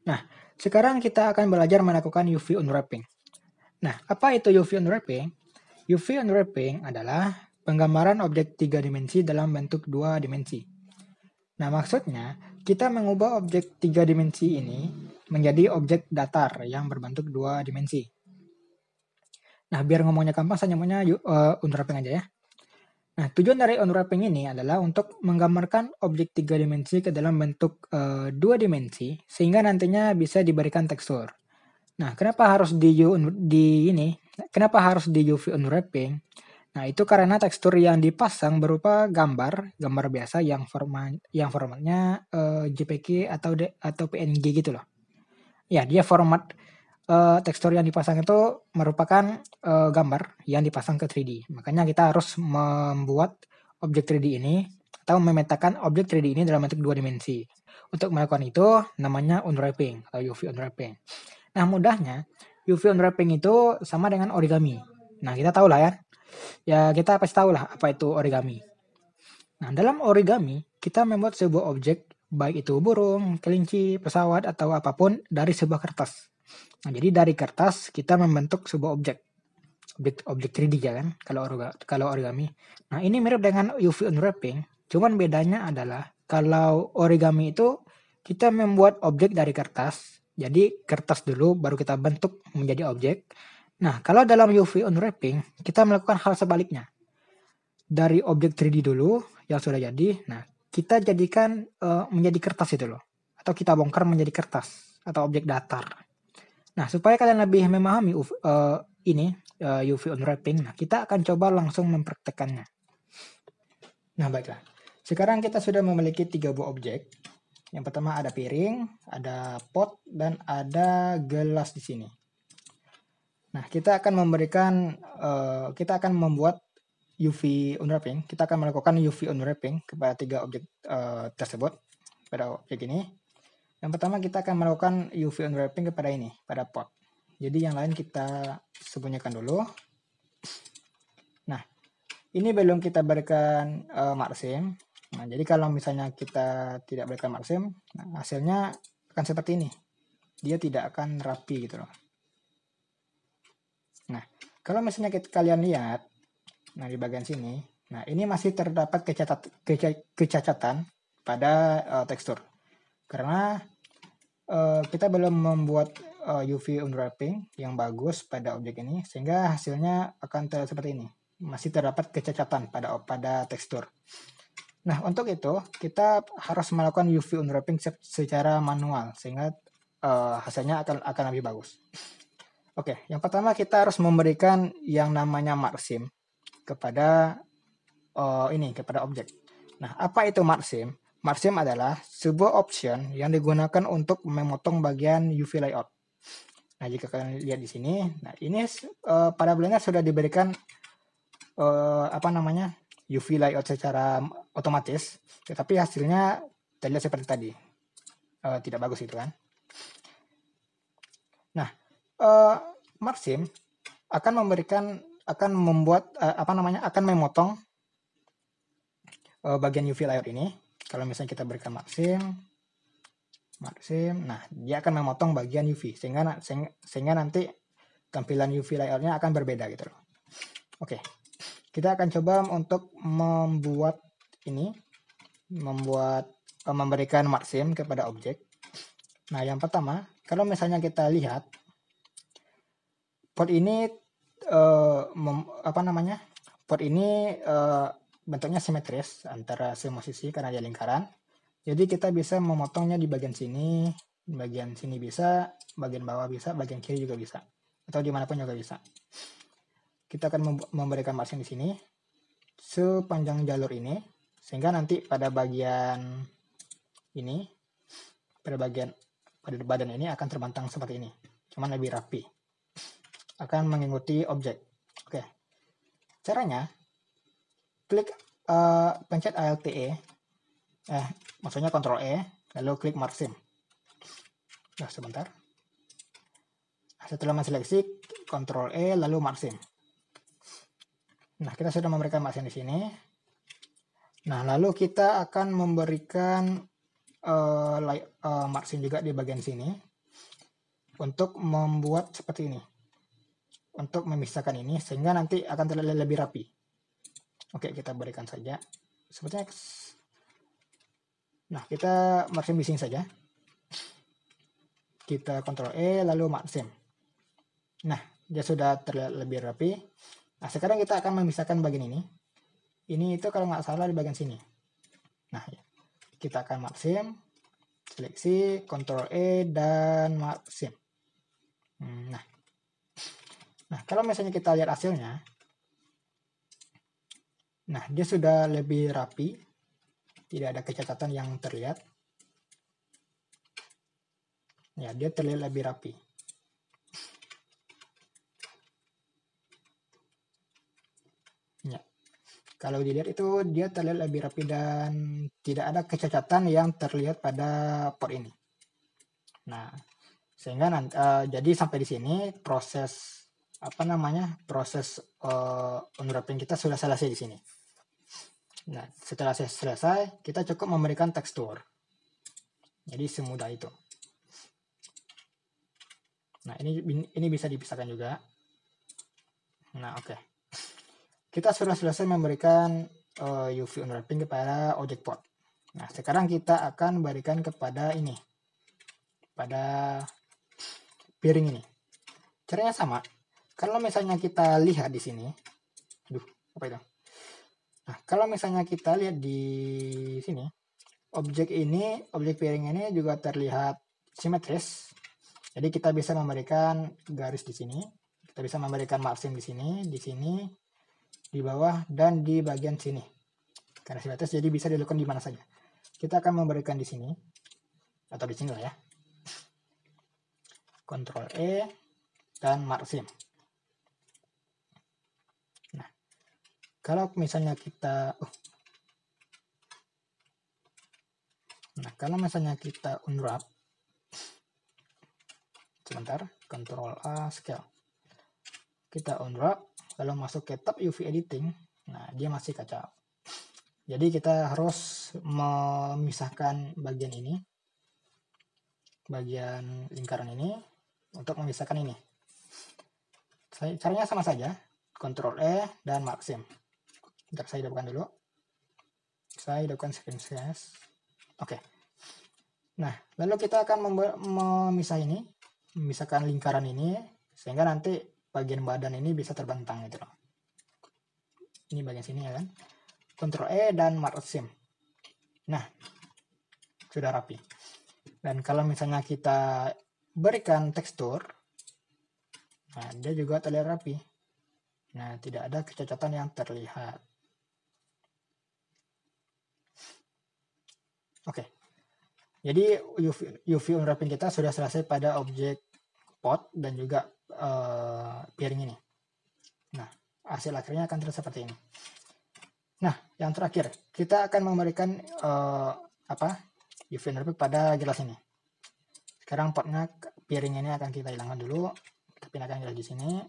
Nah, sekarang kita akan belajar melakukan UV unwrapping. Nah, apa itu UV unwrapping? UV unwrapping adalah penggambaran objek 3 dimensi dalam bentuk 2 dimensi. Nah, maksudnya kita mengubah objek 3 dimensi ini menjadi objek datar yang berbentuk 2 dimensi. Nah, biar ngomongnya gampang, saya nyebutnya unwrapping aja ya. Nah, tujuan dari unwrapping ini adalah untuk menggambarkan objek 3 dimensi ke dalam bentuk 2 dimensi, sehingga nantinya bisa diberikan tekstur. Nah, kenapa harus di UV unwrapping? Nah, itu karena tekstur yang dipasang berupa gambar biasa yang formatnya JPG atau PNG gitu loh. Ya, dia format tekstur yang dipasang itu merupakan gambar yang dipasang ke 3D. Makanya kita harus membuat objek 3D ini atau memetakan objek 3D ini dalam bentuk 2 dimensi. Untuk melakukan itu namanya unwrapping atau UV unwrapping. Nah, mudahnya UV unwrapping itu sama dengan origami. Nah, kita tahu lah ya. Ya, kita pasti tahu lah apa itu origami. Nah, dalam origami, kita membuat sebuah objek, baik itu burung, kelinci, pesawat, atau apapun dari sebuah kertas. Nah, jadi dari kertas kita membentuk sebuah objek 3D ya kan, kalau origami. Nah, ini mirip dengan UV unwrapping, cuman bedanya adalah kalau origami itu kita membuat objek dari kertas, jadi kertas dulu baru kita bentuk menjadi objek. Nah, kalau dalam UV unwrapping, kita melakukan hal sebaliknya. Dari objek 3D dulu yang sudah jadi, nah kita jadikan menjadi kertas itu loh. Atau kita bongkar menjadi kertas atau objek datar. Nah, supaya kalian lebih memahami UV unwrapping, nah kita akan coba langsung mempraktekannya. Nah, baiklah. Sekarang kita sudah memiliki 3 buah objek. Yang pertama ada piring, ada pot, dan ada gelas di sini. Nah, kita akan membuat UV unwrapping. Kita akan melakukan UV unwrapping kepada 3 objek tersebut pada objek ini. Yang pertama kita akan melakukan UV unwrapping kepada ini, pada pot. Jadi yang lain kita sembunyikan dulu. Nah, ini belum kita berikan marsim. Nah, jadi kalau misalnya kita tidak berikan marsim, nah, hasilnya akan seperti ini. Dia tidak akan rapi gitu loh. Nah, kalau misalnya kalian lihat, nah di bagian sini, nah ini masih terdapat kecacatan pada tekstur. Karena kita belum membuat UV unwrapping yang bagus pada objek ini, sehingga hasilnya akan terlihat seperti ini. Masih terdapat kecacatan pada tekstur. Nah, untuk itu kita harus melakukan UV unwrapping secara manual, sehingga hasilnya akan lebih bagus. Oke, yang pertama kita harus memberikan yang namanya marsim kepada kepada objek. Nah, apa itu marsim? Marsim adalah sebuah option yang digunakan untuk memotong bagian UV layout. Nah, jika kalian lihat di sini, nah ini pada Blender sudah diberikan UV layout secara otomatis, tetapi hasilnya terlihat seperti tadi. Tidak bagus itu kan. Nah, marsim akan memotong bagian UV layout ini. Kalau misalnya kita berikan marsim, nah dia akan memotong bagian UV sehingga nanti tampilan UV layoutnya akan berbeda gitu loh. Oke, kita akan coba untuk memberikan marsim kepada objek. Nah, yang pertama, kalau misalnya kita lihat pot ini bentuknya simetris antara semua sisi karena dia lingkaran. Jadi kita bisa memotongnya di bagian sini bisa, bagian bawah bisa, bagian kiri juga bisa, atau dimanapun juga bisa. Kita akan memberikan margin di sini sepanjang jalur ini, sehingga nanti pada bagian ini, pada badan ini akan terbentang seperti ini, cuman lebih rapi, akan mengikuti objek. Oke, caranya klik pencet Alt maksudnya Ctrl E, lalu klik margin. Nah, sebentar. Setelah menseleksi, Ctrl E lalu margin. Nah, kita sudah memberikan margin di sini. Nah, lalu kita akan memberikan margin juga di bagian sini untuk membuat seperti ini, untuk memisahkan ini sehingga nanti akan terlihat lebih rapi. Oke, kita berikan saja sepertinya. Nah, kita margin di sini saja. Kita Ctrl E lalu margin. Nah, dia sudah terlihat lebih rapi. Nah, sekarang kita akan memisahkan bagian ini. Ini itu kalau nggak salah di bagian sini. Nah, kita akan margin, seleksi, Ctrl E dan margin. Nah, kalau misalnya kita lihat hasilnya, nah dia sudah lebih rapi, tidak ada kecacatan yang terlihat. Ya, dia terlihat lebih rapi. Ya, kalau dilihat itu dia terlihat lebih rapi dan tidak ada kecacatan yang terlihat pada port ini. Nah, sehingga nanti, jadi sampai di sini proses proses unwrapping kita sudah selesai di sini. Nah, setelah selesai, kita cukup memberikan tekstur. Jadi semudah itu. Nah, ini bisa dipisahkan juga. Nah, oke. Kita sudah selesai memberikan UV unwrapping kepada object port. Nah, sekarang kita akan berikan kepada ini. Pada piring ini. Caranya sama. Kalau misalnya kita lihat di sini. Aduh, apa itu? Nah, kalau misalnya kita lihat di sini, objek piring ini juga terlihat simetris. Jadi kita bisa memberikan garis di sini, kita bisa memberikan margin di sini, di bawah dan di bagian sini. Karena simetris jadi bisa dilakukan di mana saja. Kita akan memberikan di sini atau di sini lah ya. Ctrl E dan margin. Nah, kalau misalnya kita unwrap, sebentar, Ctrl A scale. Kita unwrap, lalu masuk ke tab UV editing. Nah, dia masih kacau. Jadi kita harus memisahkan bagian ini, bagian lingkaran ini, untuk memisahkan ini. Caranya sama saja, Ctrl E dan margin. Bentar, saya hidupkan dulu. Saya hidupkan screen size. Oke. Nah, lalu kita akan memisahkan lingkaran ini, sehingga nanti bagian badan ini bisa terbentang gitu loh. Ini bagian sini ya kan. Ctrl E dan margin. Nah, sudah rapi. Dan kalau misalnya kita berikan tekstur, nah dia juga terlihat rapi. Nah, tidak ada kecacatan yang terlihat. Oke. Jadi UV unwrapping kita sudah selesai pada objek pot dan juga piring ini. Nah, hasil akhirnya akan terlihat seperti ini. Nah, yang terakhir, kita akan memberikan UV unwrapping pada gelas ini. Sekarang potnya, piring ini akan kita hilangkan dulu. Kita pindahkan gelas di sini.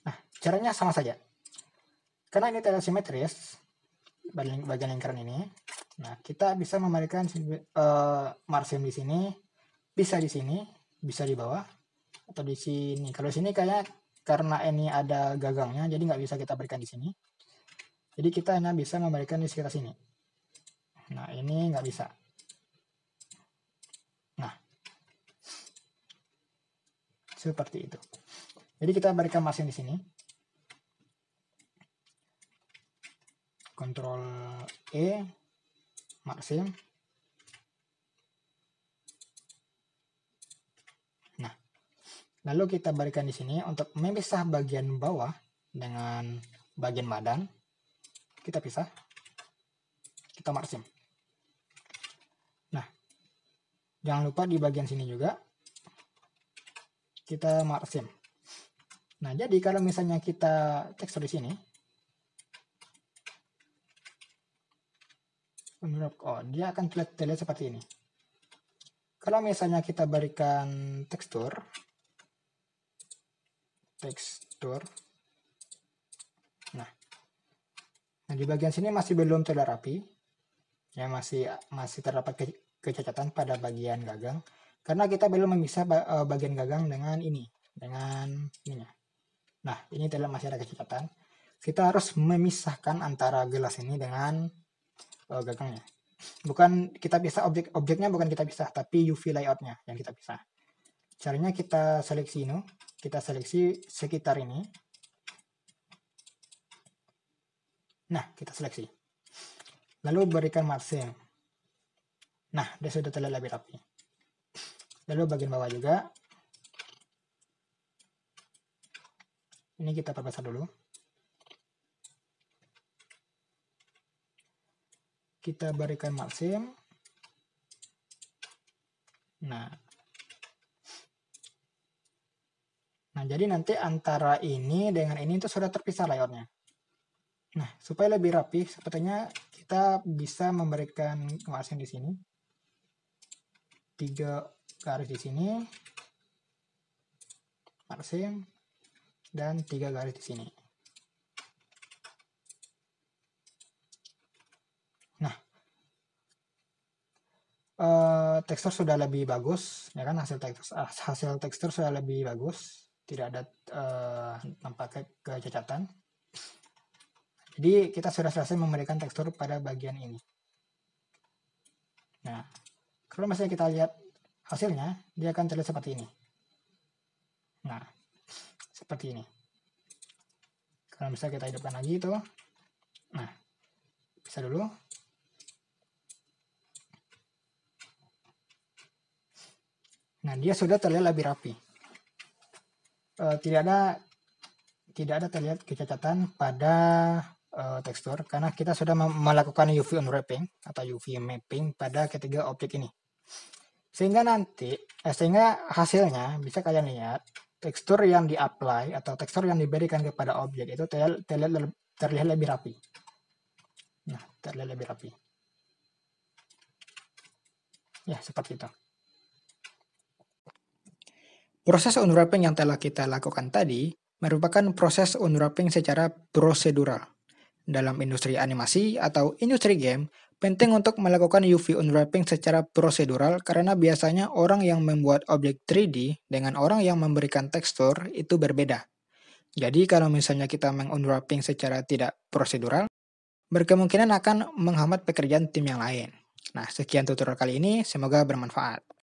Nah, caranya sama saja. Karena ini tidak simetris, bagian lingkaran ini. Nah, kita bisa memberikan margin di sini, bisa di sini, bisa di bawah, atau di sini. Kalau di sini karena ini ada gagangnya, jadi nggak bisa kita berikan di sini. Jadi kita hanya bisa memberikan di sekitar sini. Nah, ini nggak bisa. Nah, seperti itu. Jadi kita berikan margin di sini. Ctrl E, margin. Nah, lalu kita berikan di sini untuk memisah bagian bawah dengan bagian badan. Kita pisah. Kita margin. Nah, jangan lupa di bagian sini juga kita margin. Nah, jadi kalau misalnya kita tekstur di sini, dia akan terlihat seperti ini. Kalau misalnya kita berikan tekstur, nah di bagian sini masih belum terlihat rapi. Ya, masih terdapat kecacatan pada bagian gagang karena kita belum memisah bagian gagang dengan ininya. Nah, ini masih ada kecacatan. Kita harus memisahkan antara gelas ini dengan gagangnya. Bukan kita pisah objeknya, bukan kita pisah, tapi UV layoutnya yang kita pisah. Caranya kita seleksi ini, kita seleksi sekitar ini. Nah, kita seleksi. Lalu berikan margin. Nah, dia sudah terlihat lebih rapi. Lalu bagian bawah juga. Ini kita perbesar dulu. Kita berikan margin. Nah, jadi nanti antara ini dengan ini itu sudah terpisah layoutnya. Nah, supaya lebih rapi, sepertinya kita bisa memberikan margin di sini. 3 garis di sini. Margin. Dan 3 garis di sini. Nah, tekstur sudah lebih bagus, ya kan, hasil tekstur sudah lebih bagus, tidak ada nampak kecacatan. Jadi kita sudah selesai memberikan tekstur pada bagian ini. Nah, kalau misalnya kita lihat hasilnya, dia akan terlihat seperti ini. Nah, seperti ini. Kalau misalnya kita hidupkan lagi itu, nah, bisa dulu. Nah, dia sudah terlihat lebih rapi. Tidak ada terlihat kecacatan pada tekstur karena kita sudah melakukan UV unwrapping atau UV mapping pada ketiga objek ini. Sehingga hasilnya bisa kalian lihat tekstur yang di-apply atau tekstur yang diberikan kepada objek itu terlihat lebih rapi. Nah, terlihat lebih rapi. Ya, seperti itu. Proses unwrapping yang telah kita lakukan tadi merupakan proses unwrapping secara prosedural. Dalam industri animasi atau industri game, penting untuk melakukan UV unwrapping secara prosedural karena biasanya orang yang membuat objek 3D dengan orang yang memberikan tekstur itu berbeda. Jadi kalau misalnya kita mengunwrapping secara tidak prosedural, berkemungkinan akan menghambat pekerjaan tim yang lain. Nah, sekian tutorial kali ini, semoga bermanfaat.